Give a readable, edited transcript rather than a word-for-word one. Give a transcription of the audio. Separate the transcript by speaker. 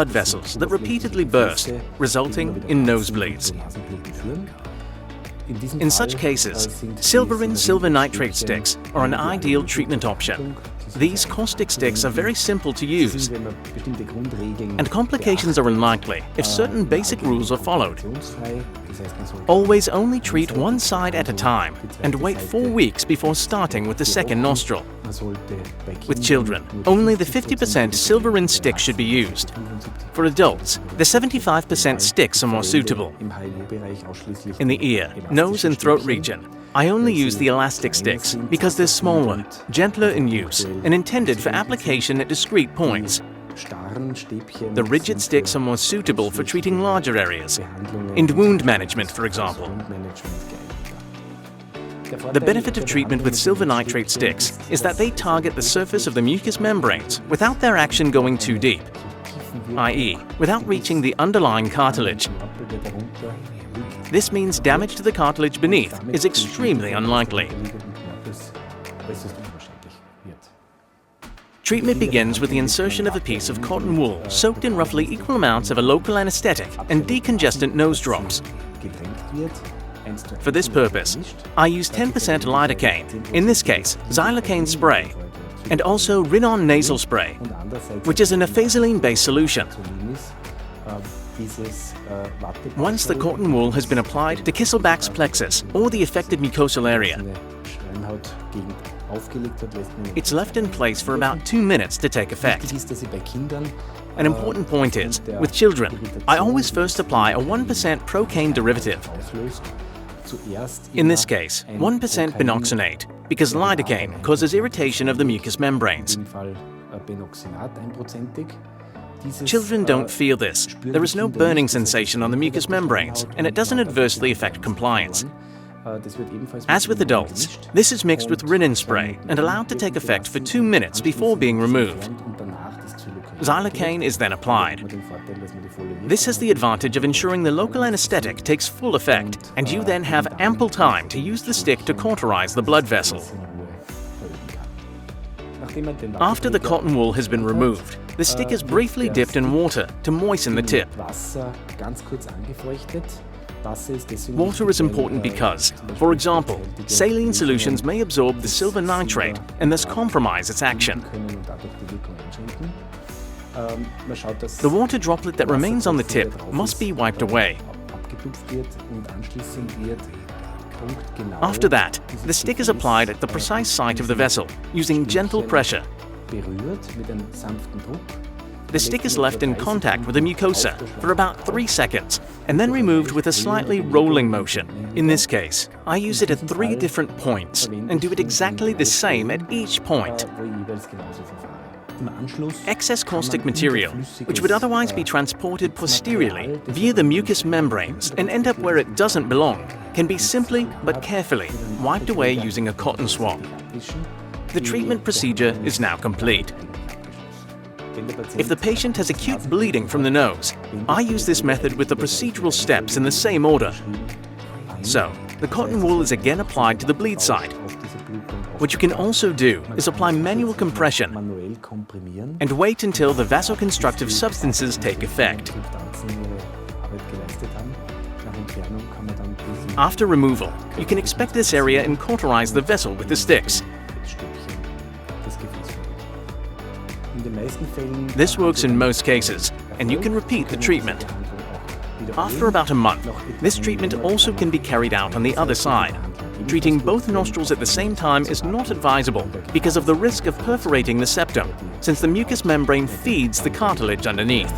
Speaker 1: blood vessels that repeatedly burst, resulting in nosebleeds. In such cases, silver nitrate sticks are an ideal treatment option. These caustic sticks are very simple to use, and complications are unlikely if certain basic rules are followed. Always only treat one side at a time and wait 4 weeks before starting with the second nostril. With children, only the 50% silverin stick should be used. For adults, the 75% sticks are more suitable. In the ear, nose and throat region, I only use the elastic sticks because they're smaller, gentler in use, and intended for application at discrete points. The rigid sticks are more suitable for treating larger areas, in wound management, for example. The benefit of treatment with silver nitrate sticks is that they target the surface of the mucous membranes without their action going too deep, i.e., without reaching the underlying cartilage. This means damage to the cartilage beneath is extremely unlikely. Treatment begins with the insertion of a piece of cotton wool soaked in roughly equal amounts of a local anesthetic and decongestant nose drops. For this purpose, I use 10% lidocaine, in this case xylocaine spray, and also Rhinon nasal spray, which is an aphaseline-based solution. Once the cotton wool has been applied to Kisselbach's plexus or the affected mucosal area, it's left in place for about 2 minutes to take effect. An important point is, with children, I always first apply a 1% procaine derivative. In this case, 1% binoxonate, because lidocaine causes irritation of the mucous membranes. Children don't feel this. There is no burning sensation on the mucous membranes, and it doesn't adversely affect compliance. As with adults, this is mixed with Rhinon spray and allowed to take effect for 2 minutes before being removed. Xylocaine is then applied. This has the advantage of ensuring the local anesthetic takes full effect, and you then have ample time to use the stick to cauterize the blood vessel. After the cotton wool has been removed, the stick is briefly dipped in water to moisten the tip. Water is important because, for example, saline solutions may absorb the silver nitrate and thus compromise its action. The water droplet that remains on the tip must be wiped away. After that, the stick is applied at the precise site of the vessel, using gentle pressure. The stick is left in contact with the mucosa for about 3 seconds, and then removed with a slightly rolling motion. In this case, I use it at 3 different points, and do it exactly the same at each point. Excess caustic material, which would otherwise be transported posteriorly via the mucous membranes and end up where it doesn't belong, can be simply but carefully wiped away using a cotton swab. The treatment procedure is now complete. If the patient has acute bleeding from the nose, I use this method with the procedural steps in the same order. So, the cotton wool is again applied to the bleed site. What you can also do is apply manual compression and wait until the vasoconstructive substances take effect. After removal, you can expect this area and cauterize the vessel with the sticks. This works in most cases, and you can repeat the treatment. After about a month, this treatment also can be carried out on the other side. Treating both nostrils at the same time is not advisable because of the risk of perforating the septum, since the mucous membrane feeds the cartilage underneath.